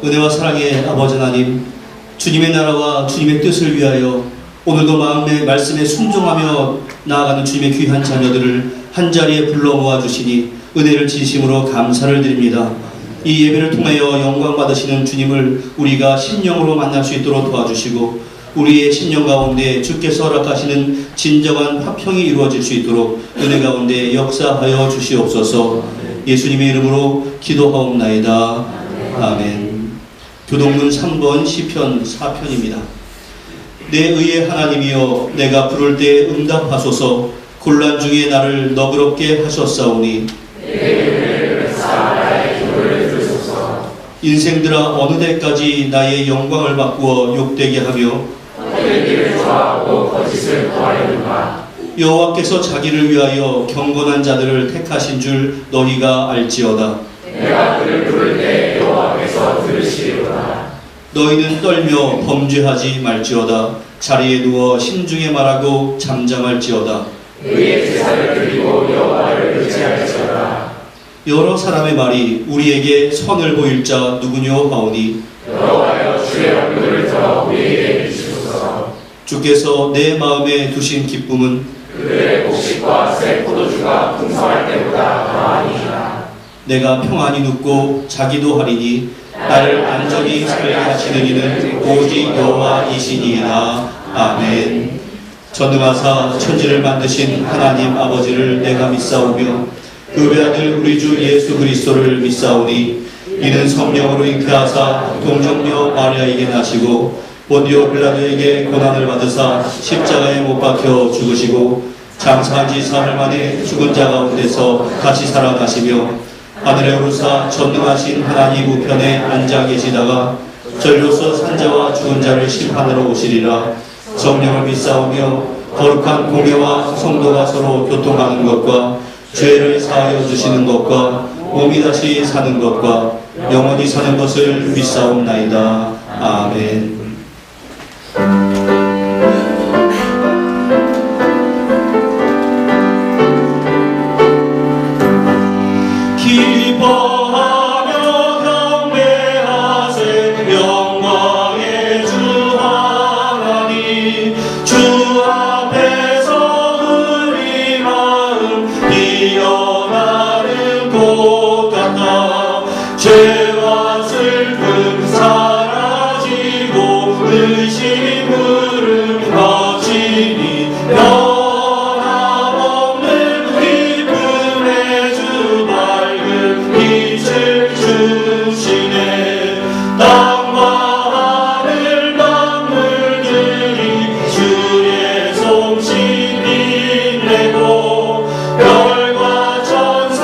은혜와 사랑의 아버지 하나님, 주님의 나라와 주님의 뜻을 위하여 오늘도 마음의 말씀에 순종하며 나아가는 주님의 귀한 자녀들을 한자리에 불러 모아주시니 은혜를 진심으로 감사를 드립니다. 이 예배를 통하여 영광 받으시는 주님을 우리가 심령으로 만날 수 있도록 도와주시고, 우리의 심령 가운데 주께서 허락하시는 진정한 화평이 이루어질 수 있도록 은혜 가운데 역사하여 주시옵소서. 예수님의 이름으로 기도하옵나이다. 아멘. 교동문 3번 시편 4편입니다. 내 의의 하나님이여, 내가 부를 때 응답하소서. 곤란 중에 나를 너그럽게 하셨사오니 인생들아, 어느 때까지 나의 영광을 바꾸어 욕되게 하며 헛되기를 좋아하고 거짓을 구하려는가. 여호와께서 자기를 위하여 경건한 자들을 택하신 줄 너희가 알지어다. 내가 그를 부를 때 여호와께서 들으시리로다. 너희는 떨며 범죄하지 말지어다. 자리에 누워 신중에 말하고 잠잠할지어다. 의의 제사를 드리고 여호와를 의지할지어다. 여러 사람의 말이 우리에게 선을 보일 자 누구뇨 하오니 여호와여, 주의 얼굴을 들어 우리에게 비추소서. 주께서 내 마음에 두신 기쁨은 그들의 곡식과 새 포도주가 풍성할 때보다 더하니이다. 내가 평안히 눕고 자기도 하리니 나를 안전히 살게 하시는 이는 오직 여호와이시니이다. 아멘. 전능하사 천지를 만드신 하나님 아버지를 내가 믿사오며 그 외아들 우리 주 예수 그리스도를 믿사오니 이는 성령으로 잉태하사 동정녀 마리아에게 나시고 본디오 빌라도에게 고난을 받으사 십자가에 못 박혀 죽으시고 장사한 지 사흘 만에 죽은 자 가운데서 다시 살아나시며 하늘에 오르사 전능하신 하나님 우편에 앉아 계시다가 전로서 산자와 죽은 자를 심판하러 오시리라. 성령을 믿사오며 거룩한 공회와 성도가 서로 교통하는 것과 죄를 사하여 주시는 것과 몸이 다시 사는 것과 영원히 사는 것을 믿사옵나이다. 아멘. 기뻐하며 경배하세 영광의 주 하나님. 주 앞에서 우리 마음 피어나는 꽃 같아. 죄와 슬픔 사라지고 의심 물음 거치니 변함없는 기쁨의 주 밝은 빛을 주시네. 땅과 하늘 만물들이 주의 솜씨 빛내고 별과 천사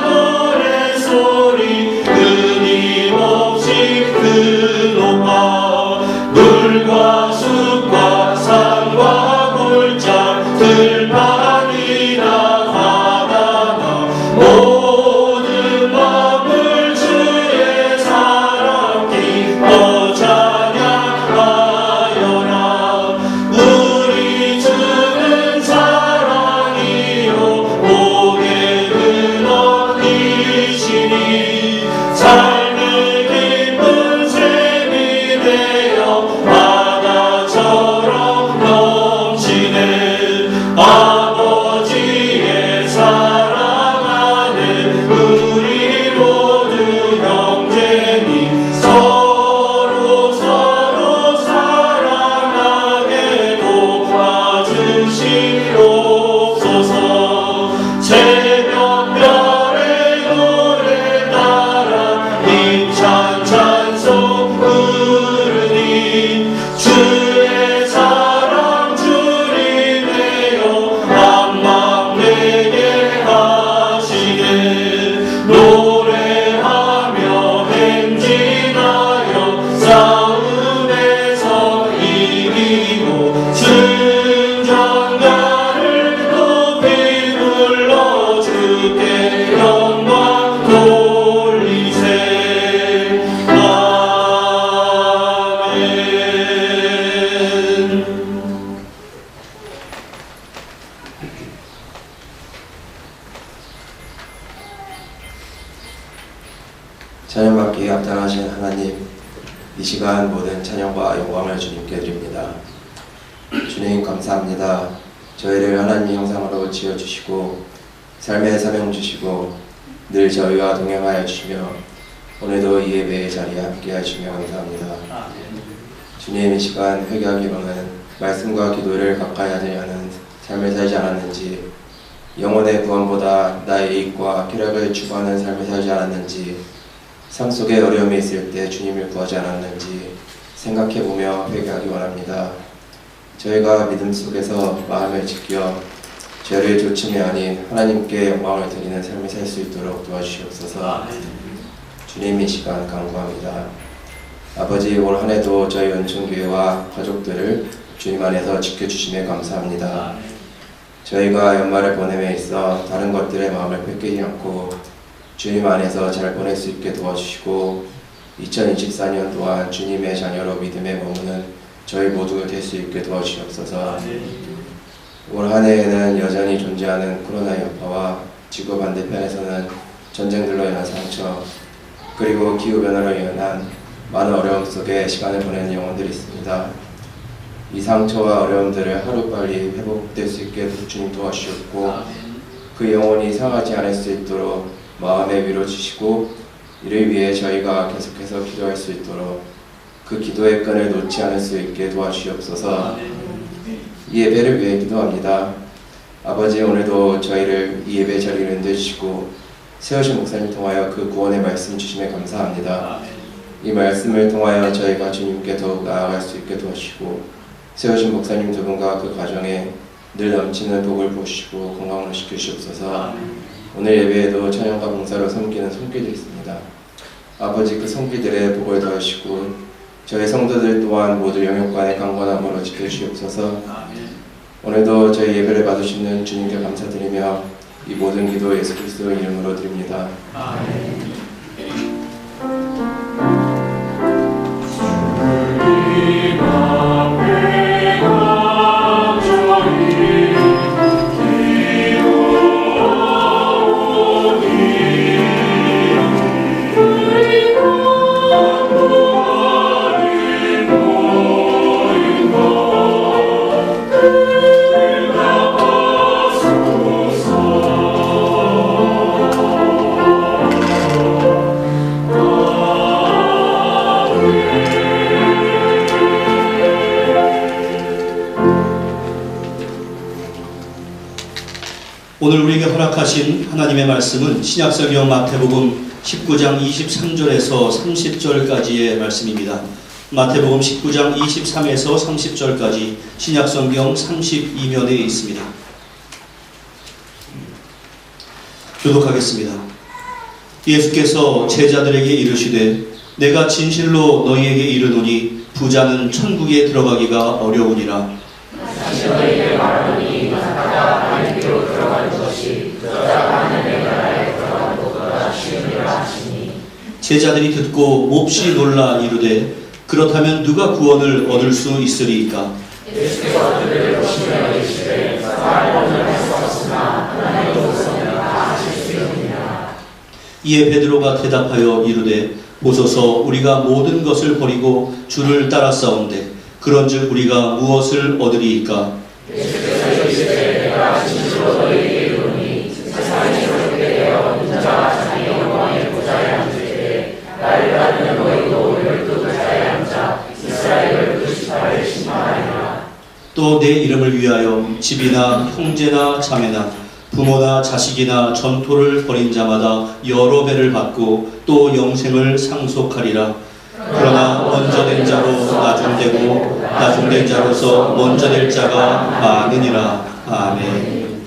노래소리 끊임없이 높아. 물과 숲과 산과 골짜 들판이나 바다나 모든 만물 주의 사랑 기뻐 찬양하여라. 우리 주는 사랑이요 복의 근원이시니 삶의 기쁜 샘이 되어 바다처럼 넘치네. 아버지의 사랑 안에 우리 모두 형제니 서로 사랑하게 도와주시옵소서. 새벽별의 노래 따라 힘찬 찬송 부르니 주의 사랑 주님이여 한맘 내게 하시네. 노래하며 행진하여 싸움에서 이기고 승전가를 높이 불러 주께 영광 돌리세. 아멘. 자연받기에 합당하신 하나님, 이 시간 모든 찬양과 영광을 주님께 드립니다. 주님 감사합니다. 저희를 하나님의 형상으로 지어주시고 삶의 사명 주시고 늘 저희와 동행하여 주시며 오늘도 이 예배의 자리에 함께 하시며 감사합니다. 주님, 이 시간 회개하기로는 말씀과 기도를 가까이 하려는 삶을 살지 않았는지, 영혼의 구원보다 나의 이익과 쾌락을 추구하는 삶을 살지 않았는지, 삶 속에 어려움이 있을 때 주님을 구하지 않았는지 생각해보며 회개하기 원합니다. 저희가 믿음 속에서 마음을 지켜 죄를 조침이 아닌 하나님께 영광을 드리는 삶을 살 수 있도록 도와주시옵소서. 주님, 이 시간 간구합니다. 아버지, 올 한 해도 저희 은총교회와 가족들을 주님 안에서 지켜주심에 감사합니다. 저희가 연말을 보냄에 있어 다른 것들의 마음을 뺏기지 않고 주님 안에서 잘 보낼 수 있게 도와주시고 2024년 동안 주님의 자녀로 믿음에 머무는 저희 모두가 될 수 있게 도와주시옵소서. 올 한 해에는 여전히 존재하는 코로나 여파와 지구 반대편에서는 전쟁들로 인한 상처, 그리고 기후변화로 인한 많은 어려움 속에 시간을 보내는 영혼들이 있습니다. 이 상처와 어려움들을 하루빨리 회복될 수 있게 주님 도와주셨고 그 영혼이 상하지 않을 수 있도록 마음의 위로 주시고 이를 위해 저희가 계속해서 기도할 수 있도록 그 기도의 끈을 놓지 않을 수 있게 도와주시옵소서. 이 예배를 위해 기도합니다. 아버지, 오늘도 저희를 이 예배 자리를 인도해주시고 세우신 목사님 통하여 그 구원의 말씀 주심에 감사합니다. 이 말씀을 통하여 저희가 주님께 더욱 나아갈 수 있게 도와주시고 세우신 목사님 두 분과 그 가정에 늘 넘치는 복을 부으시고 건강을 시켜주시옵소서. 오늘 예배에도 찬양과 봉사로 섬기는 손길들이 있습니다. 아버지, 그 손길들의 복을 더하시고 저희 성도들 또한 모두 영육간의 강건함으로 지켜주시옵소서. 오늘도 저희 예배를 받으시는 주님께 감사드리며 이 모든 기도 예수 그리스도의 이름으로 드립니다. 아멘. 오늘 우리에게 허락하신 하나님의 말씀은 신약성경 마태복음 19장 23절에서 30절까지의 말씀입니다. 마태복음 19장 23에서 30절까지 신약성경 32면에 있습니다. 교독하겠습니다. 예수께서 제자들에게 이르시되 내가 진실로 너희에게 이르노니 부자는 천국에 들어가기가 어려우니라. 다시 너희에게 말하노니 가다가 하나님께로 들어가는 것이 부자가 하나님의 나라에 들어가는 것보다 쉬우니라 하시니. 제자들이 듣고 몹시 놀라 이르되 그렇다면 누가 구원을 얻을 수 있으리이까? 예수께서 그들을 보시며 이르시되 사람은 할 수 없으나 하나님의 것은 다 하실 수 있느니라. 이에 베드로가 대답하여 이르되 보소서, 우리가 모든 것을 버리고 주를 따랐사온데 그런즉 우리가 무엇을 얻으리이까? 예수께서 이르시되 내가 진실로 너희에게 이르노니 세상이 저렇게 되어 인자가 자기 영광의 보좌에 앉을 때에 나를 따르는 너희도 열두 보좌에 앉아 이스라엘을 그 지파를 심판하리라. 또 내 이름을 위하여 집이나 형제나 자매나 부모나 자식이나 전토를 벌인 자마다 여러 배를 받고 또 영생을 상속하리라. 그러나 먼저 된 자로 나중되고 나중된 자로서 먼저 될 자가 많으니라. 아멘.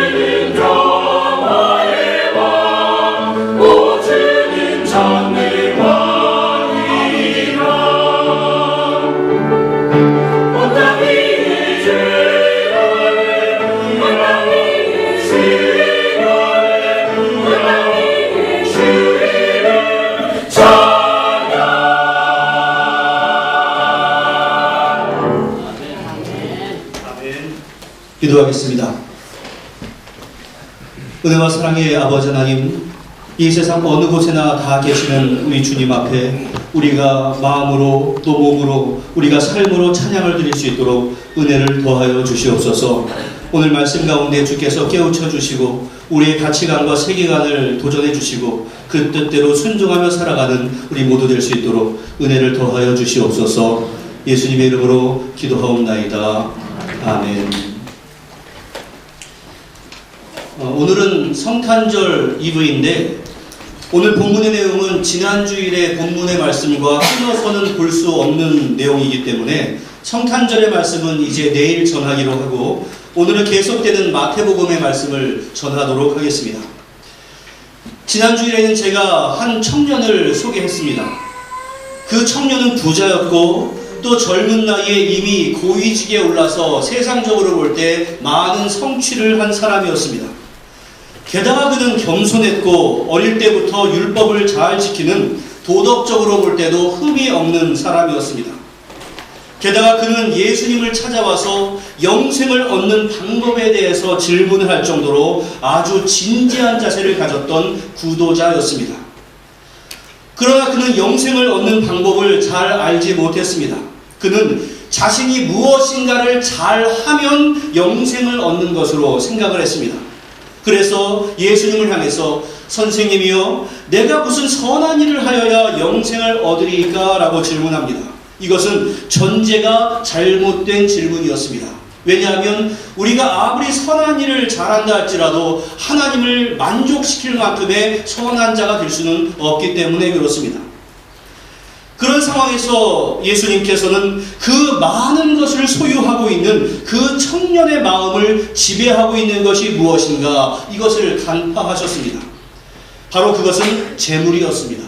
주는 평화의 왕, 오 주는 전능왕이라. 온 땅 위에 주를, 온 땅 위에 시간을, 온 땅 위에 주의 이름 찬양. 기도하겠습니다. 은혜와 사랑의 아버지 하나님, 이 세상 어느 곳에나 다 계시는 우리 주님 앞에 우리가 마음으로 또 몸으로 우리가 삶으로 찬양을 드릴 수 있도록 은혜를 더하여 주시옵소서. 오늘 말씀 가운데 주께서 깨우쳐 주시고 우리의 가치관과 세계관을 도전해 주시고 그 뜻대로 순종하며 살아가는 우리 모두 될 수 있도록 은혜를 더하여 주시옵소서. 예수님의 이름으로 기도하옵나이다. 아멘. 오늘은 성탄절 이브인데 오늘 본문의 내용은 지난 주일의 본문의 말씀과 끊어서는 볼 수 없는 내용이기 때문에 성탄절의 말씀은 이제 내일 전하기로 하고 오늘은 계속되는 마태복음의 말씀을 전하도록 하겠습니다. 지난 주일에는 제가 한 청년을 소개했습니다. 그 청년은 부자였고 또 젊은 나이에 이미 고위직에 올라서 세상적으로 볼 때 많은 성취를 한 사람이었습니다. 게다가 그는 겸손했고 어릴 때부터 율법을 잘 지키는 도덕적으로 볼 때도 흠이 없는 사람이었습니다. 게다가 그는 예수님을 찾아와서 영생을 얻는 방법에 대해서 질문을 할 정도로 아주 진지한 자세를 가졌던 구도자였습니다. 그러나 그는 영생을 얻는 방법을 잘 알지 못했습니다. 그는 자신이 무엇인가를 잘하면 영생을 얻는 것으로 생각을 했습니다. 그래서 예수님을 향해서 선생님이여 내가 무슨 선한 일을 하여야 영생을 얻으리까? 라고 질문합니다. 이것은 전제가 잘못된 질문이었습니다. 왜냐하면 우리가 아무리 선한 일을 잘한다 할지라도 하나님을 만족시킬 만큼의 선한 자가 될 수는 없기 때문에 그렇습니다. 그런 상황에서 예수님께서는 그 많은 것을 소유하고 있는 그 청년의 마음을 지배하고 있는 것이 무엇인가 이것을 간파하셨습니다. 바로 그것은 재물이었습니다.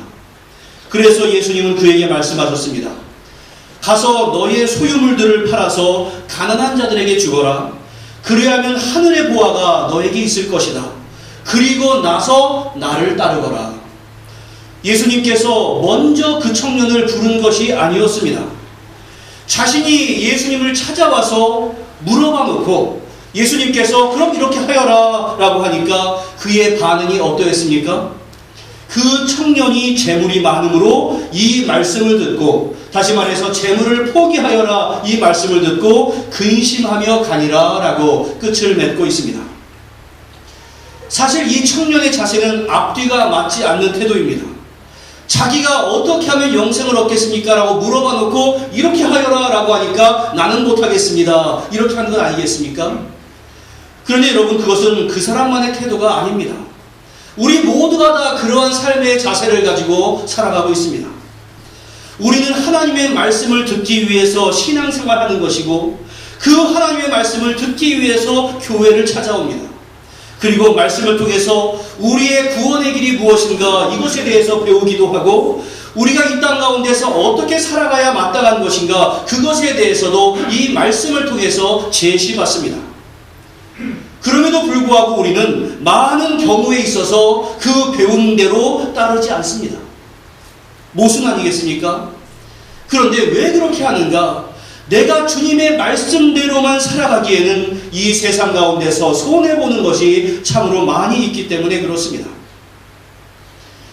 그래서 예수님은 그에게 말씀하셨습니다. 가서 너의 소유물들을 팔아서 가난한 자들에게 주거라. 그리하면 하늘의 보화가 너에게 있을 것이다. 그리고 나서 나를 따르거라. 예수님께서 먼저 그 청년을 부른 것이 아니었습니다. 자신이 예수님을 찾아와서 물어봐 놓고 예수님께서 그럼 이렇게 하여라 라고 하니까 그의 반응이 어떠했습니까? 그 청년이 재물이 많음으로 이 말씀을 듣고 다시 말해서 재물을 포기하여라 이 말씀을 듣고 근심하며 가니라 라고 끝을 맺고 있습니다. 사실 이 청년의 자세는 앞뒤가 맞지 않는 태도입니다. 자기가 어떻게 하면 영생을 얻겠습니까? 라고 물어봐 놓고 이렇게 하여라 라고 하니까 나는 못하겠습니다. 이렇게 하는 건 아니겠습니까? 그런데 여러분 그것은 그 사람만의 태도가 아닙니다. 우리 모두가 다 그러한 삶의 자세를 가지고 살아가고 있습니다. 우리는 하나님의 말씀을 듣기 위해서 신앙생활하는 것이고 그 하나님의 말씀을 듣기 위해서 교회를 찾아옵니다. 그리고 말씀을 통해서 우리의 구원의 길이 무엇인가 이것에 대해서 배우기도 하고 우리가 이 땅 가운데서 어떻게 살아가야 마땅한 것인가 그것에 대해서도 이 말씀을 통해서 제시받습니다. 그럼에도 불구하고 우리는 많은 경우에 있어서 그 배운 대로 따르지 않습니다. 모순 아니겠습니까? 그런데 왜 그렇게 하는가? 내가 주님의 말씀대로만 살아가기에는 이 세상 가운데서 손해보는 것이 참으로 많이 있기 때문에 그렇습니다.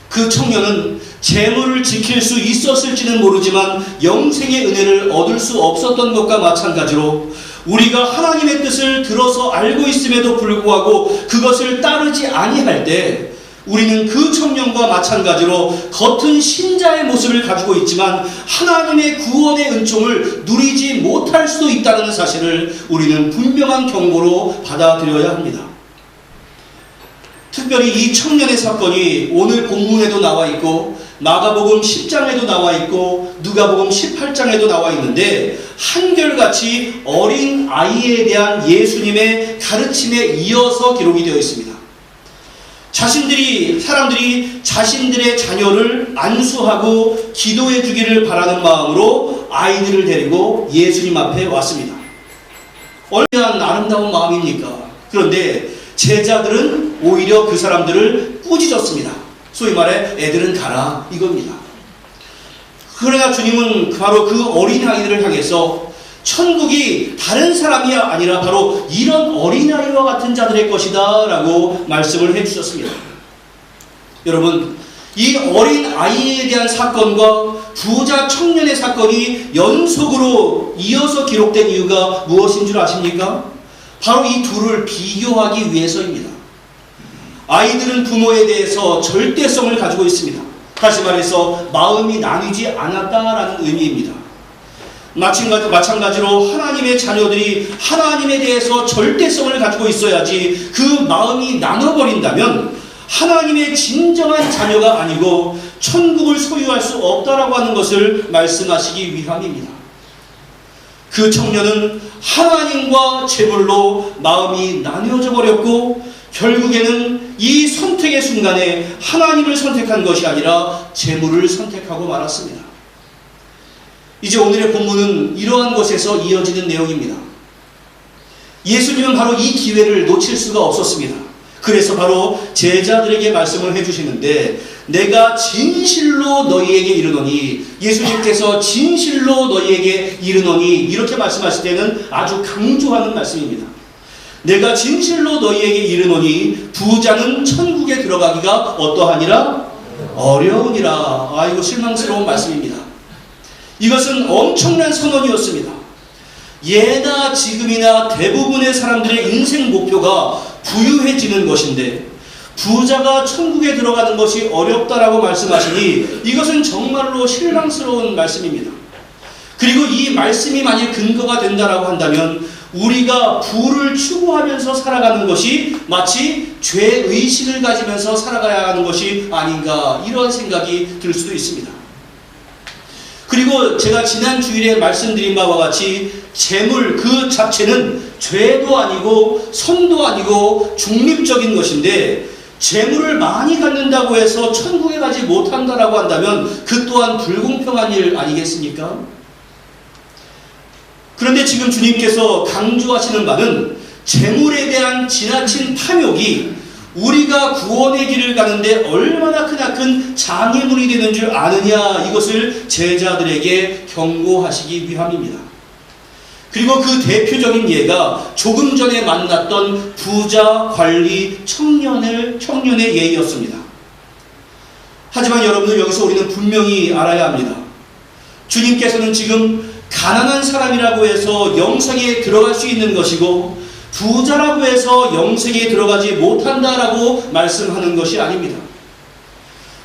그 청년은 재물을 지킬 수 있었을지는 모르지만 영생의 은혜를 얻을 수 없었던 것과 마찬가지로 우리가 하나님의 뜻을 들어서 알고 있음에도 불구하고 그것을 따르지 아니할 때 우리는 그 청년과 마찬가지로 겉은 신자의 모습을 가지고 있지만 하나님의 구원의 은총을 누리지 못할 수도 있다는 사실을 우리는 분명한 경고로 받아들여야 합니다. 특별히 이 청년의 사건이 오늘 본문에도 나와 있고 마가복음 10장에도 나와 있고 누가복음 18장에도 나와 있는데 한결같이 어린 아이에 대한 예수님의 가르침에 이어서 기록이 되어 있습니다. 사람들이 자신들의 자녀를 안수하고 기도해 주기를 바라는 마음으로 아이들을 데리고 예수님 앞에 왔습니다. 얼마나 아름다운 마음입니까? 그런데 제자들은 오히려 그 사람들을 꾸짖었습니다. 소위 말해 애들은 가라 이겁니다. 그러나 주님은 바로 그 어린아이들을 향해서 천국이 다른 사람이 아니라 바로 이런 어린아이와 같은 자들의 것이다 라고 말씀을 해주셨습니다. 여러분, 이 어린아이에 대한 사건과 부자 청년의 사건이 연속으로 이어서 기록된 이유가 무엇인 줄 아십니까? 바로 이 둘을 비교하기 위해서입니다. 아이들은 부모에 대해서 절대성을 가지고 있습니다. 다시 말해서 마음이 나뉘지 않았다라는 의미입니다. 마찬가지로 하나님의 자녀들이 하나님에 대해서 절대성을 가지고 있어야지 그 마음이 나눠버린다면 하나님의 진정한 자녀가 아니고 천국을 소유할 수 없다라고 하는 것을 말씀하시기 위함입니다. 그 청년은 하나님과 재물로 마음이 나뉘어져 버렸고 결국에는 이 선택의 순간에 하나님을 선택한 것이 아니라 재물을 선택하고 말았습니다. 이제 오늘의 본문은 이러한 것에서 이어지는 내용입니다. 예수님은 바로 이 기회를 놓칠 수가 없었습니다. 그래서 바로 제자들에게 말씀을 해주시는데 내가 진실로 너희에게 이르노니, 예수님께서 진실로 너희에게 이르노니 이렇게 말씀하실 때는 아주 강조하는 말씀입니다. 내가 진실로 너희에게 이르노니 부자는 천국에 들어가기가 어떠하니라? 어려우니라. 이거 실망스러운 말씀입니다. 이것은 엄청난 선언이었습니다. 예나 지금이나 대부분의 사람들의 인생 목표가 부유해지는 것인데 부자가 천국에 들어가는 것이 어렵다라고 말씀하시니 이것은 정말로 실망스러운 말씀입니다. 그리고 이 말씀이 만약 근거가 된다라고 한다면 우리가 부를 추구하면서 살아가는 것이 마치 죄의식을 가지면서 살아가야 하는 것이 아닌가, 이런 생각이 들 수도 있습니다. 그리고 제가 지난 주일에 말씀드린 바와 같이 재물 그 자체는 죄도 아니고 선도 아니고 중립적인 것인데 재물을 많이 갖는다고 해서 천국에 가지 못한다라고 한다면 그 또한 불공평한 일 아니겠습니까? 그런데 지금 주님께서 강조하시는 바는 재물에 대한 지나친 탐욕이 우리가 구원의 길을 가는데 얼마나 크나큰 장애물이 되는 줄 아느냐, 이것을 제자들에게 경고하시기 위함입니다. 그리고 그 대표적인 예가 조금 전에 만났던 부자, 관리, 청년의 예였습니다. 하지만 여러분들, 여기서 우리는 분명히 알아야 합니다. 주님께서는 지금 가난한 사람이라고 해서 영생에 들어갈 수 있는 것이고 부자라고 해서 영생에 들어가지 못한다라고 말씀하는 것이 아닙니다.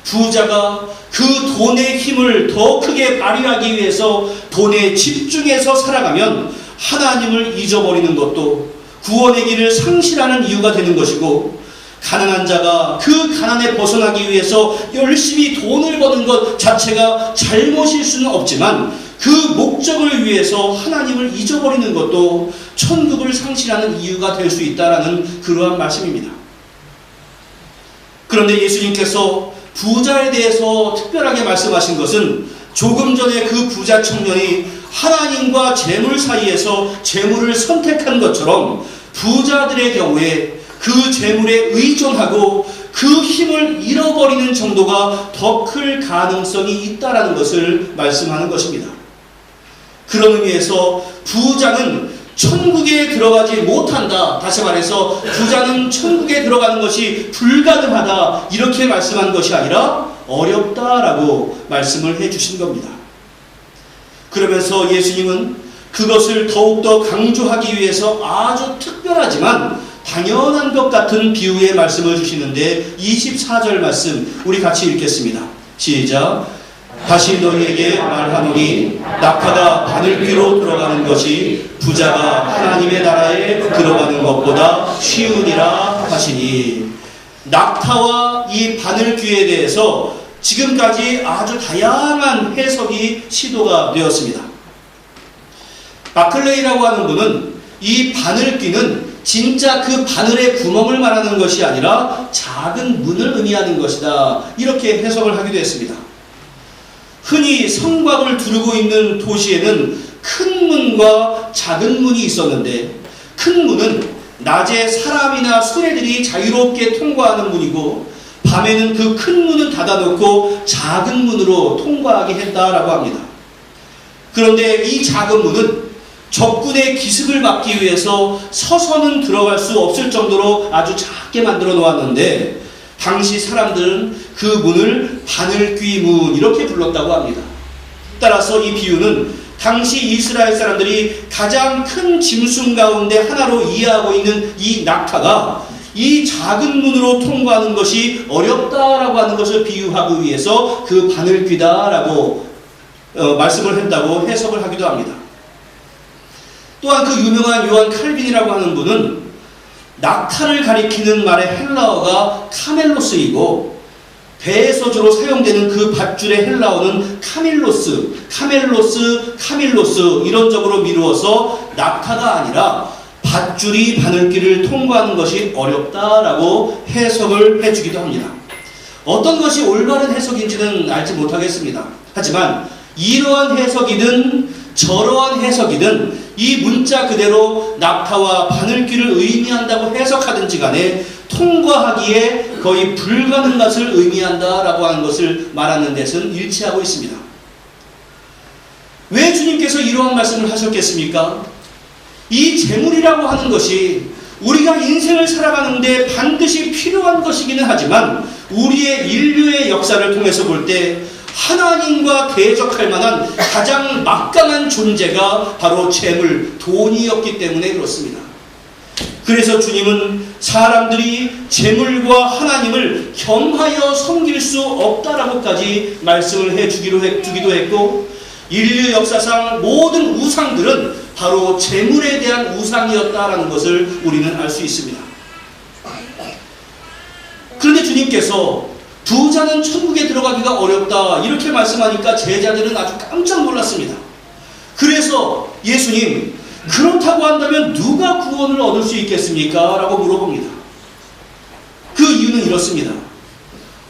부자가 그 돈의 힘을 더 크게 발휘하기 위해서 돈에 집중해서 살아가면 하나님을 잊어버리는 것도 구원의 길을 상실하는 이유가 되는 것이고, 가난한 자가 그 가난에 벗어나기 위해서 열심히 돈을 버는 것 자체가 잘못일 수는 없지만 그 목적을 위해서 하나님을 잊어버리는 것도 천국을 상실하는 이유가 될 수 있다라는 그러한 말씀입니다. 그런데 예수님께서 부자에 대해서 특별하게 말씀하신 것은 조금 전에 그 부자 청년이 하나님과 재물 사이에서 재물을 선택한 것처럼 부자들의 경우에 그 재물에 의존하고 그 힘을 잃어버리는 정도가 더 클 가능성이 있다라는 것을 말씀하는 것입니다. 그런 의미에서 부자는 천국에 들어가지 못한다, 다시 말해서 부자는 천국에 들어가는 것이 불가능하다, 이렇게 말씀한 것이 아니라 어렵다라고 말씀을 해주신 겁니다. 그러면서 예수님은 그것을 더욱더 강조하기 위해서 아주 특별하지만 당연한 것 같은 비유의 말씀을 주시는데 24절 말씀 우리 같이 읽겠습니다. 시작. 다시 너희에게 말하노니 낙타가 바늘귀로 들어가는 것이 부자가 하나님의 나라에 들어가는 것보다 쉬우니라 하시니, 낙타와 이 바늘귀에 대해서 지금까지 아주 다양한 해석이 시도가 되었습니다. 바클레이라고 하는 분은 이 바늘귀는 진짜 그 바늘의 구멍을 말하는 것이 아니라 작은 문을 의미하는 것이다, 이렇게 해석을 하기도 했습니다. 흔히 성곽을 두르고 있는 도시에는 큰 문과 작은 문이 있었는데, 큰 문은 낮에 사람이나 수레들이 자유롭게 통과하는 문이고, 밤에는 그 큰 문은 닫아놓고 작은 문으로 통과하게 했다라고 합니다. 그런데 이 작은 문은 적군의 기습을 막기 위해서 서서는 들어갈 수 없을 정도로 아주 작게 만들어 놓았는데, 당시 사람들은 그 문을 바늘귀 문, 이렇게 불렀다고 합니다. 따라서 이 비유는 당시 이스라엘 사람들이 가장 큰 짐승 가운데 하나로 이해하고 있는 이 낙타가 이 작은 문으로 통과하는 것이 어렵다라고 하는 것을 비유하기 위해서 그 바늘귀다라고 말씀을 한다고 해석을 하기도 합니다. 또한 그 유명한 요한 칼빈이라고 하는 분은 낙타를 가리키는 말의 헬라어가 카멜로스이고, 배에서 주로 사용되는 그 밧줄의 헬라어는 카밀로스, 카밀로스 이론적으로 미루어서 낙타가 아니라 밧줄이 바늘길을 통과하는 것이 어렵다라고 해석을 해주기도 합니다. 어떤 것이 올바른 해석인지는 알지 못하겠습니다. 하지만 이러한 해석이든 저러한 해석이든 이 문자 그대로 낙타와 바늘길을 의미한다고 해석하든지 간에 통과하기에 거의 불가능한 것을 의미한다라고 하는 것을 말하는 데서는 일치하고 있습니다. 왜 주님께서 이러한 말씀을 하셨겠습니까? 이 재물이라고 하는 것이 우리가 인생을 살아가는데 반드시 필요한 것이기는 하지만, 우리의 인류의 역사를 통해서 볼 때 하나님과 대적할 만한 가장 막강한 존재가 바로 재물, 돈이었기 때문에 그렇습니다. 그래서 주님은 사람들이 재물과 하나님을 겸하여 섬길 수 없다라고까지 말씀을 해주기도 했고, 인류 역사상 모든 우상들은 바로 재물에 대한 우상이었다라는 것을 우리는 알 수 있습니다. 그런데 주님께서 부자는 천국에 들어가기가 어렵다, 이렇게 말씀하니까 제자들은 아주 깜짝 놀랐습니다. 그래서 예수님, 그렇다고 한다면 누가 구원을 얻을 수 있겠습니까? 라고 물어봅니다. 그 이유는 이렇습니다.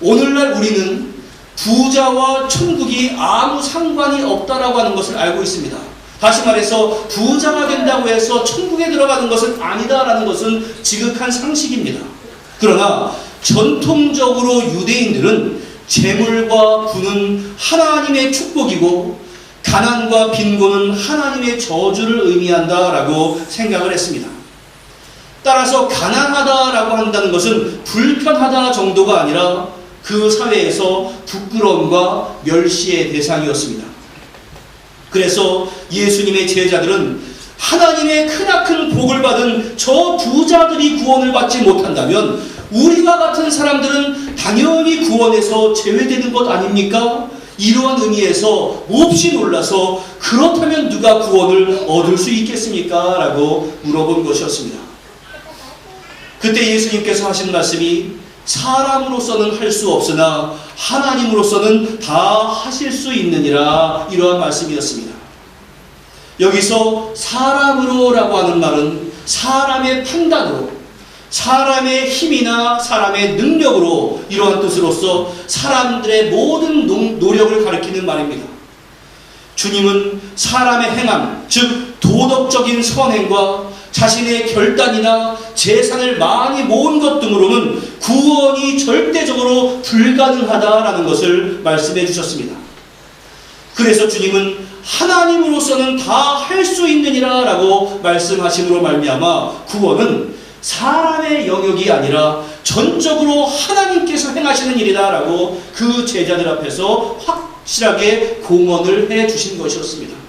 오늘날 우리는 부자와 천국이 아무 상관이 없다라고 하는 것을 알고 있습니다. 다시 말해서 부자가 된다고 해서 천국에 들어가는 것은 아니다라는 것은 지극한 상식입니다. 그러나 전통적으로 유대인들은 재물과 부는 하나님의 축복이고, 가난과 빈곤은 하나님의 저주를 의미한다라고 생각을 했습니다. 따라서 가난하다라고 한다는 것은 불편하다 정도가 아니라 그 사회에서 부끄러움과 멸시의 대상이었습니다. 그래서 예수님의 제자들은 하나님의 크나큰 복을 받은 저 부자들이 구원을 받지 못한다면 우리와 같은 사람들은 당연히 구원에서 제외되는 것 아닙니까? 이러한 의미에서 몹시 놀라서 그렇다면 누가 구원을 얻을 수 있겠습니까? 라고 물어본 것이었습니다. 그때 예수님께서 하신 말씀이 사람으로서는 할 수 없으나 하나님으로서는 다 하실 수 있느니라, 이러한 말씀이었습니다. 여기서 사람으로라고 하는 말은 사람의 판단으로, 사람의 힘이나 사람의 능력으로, 이러한 뜻으로서 사람들의 모든 노력을 가리키는 말입니다. 주님은 사람의 행함, 즉 도덕적인 선행과 자신의 결단이나 재산을 많이 모은 것 등으로는 구원이 절대적으로 불가능하다라는 것을 말씀해 주셨습니다. 그래서 주님은 하나님으로서는 다 할 수 있느니라 라고 말씀하심으로 말미암아 구원은 사람의 영역이 아니라 전적으로 하나님께서 행하시는 일이다 라고 그 제자들 앞에서 확실하게 공언을 해 주신 것이었습니다.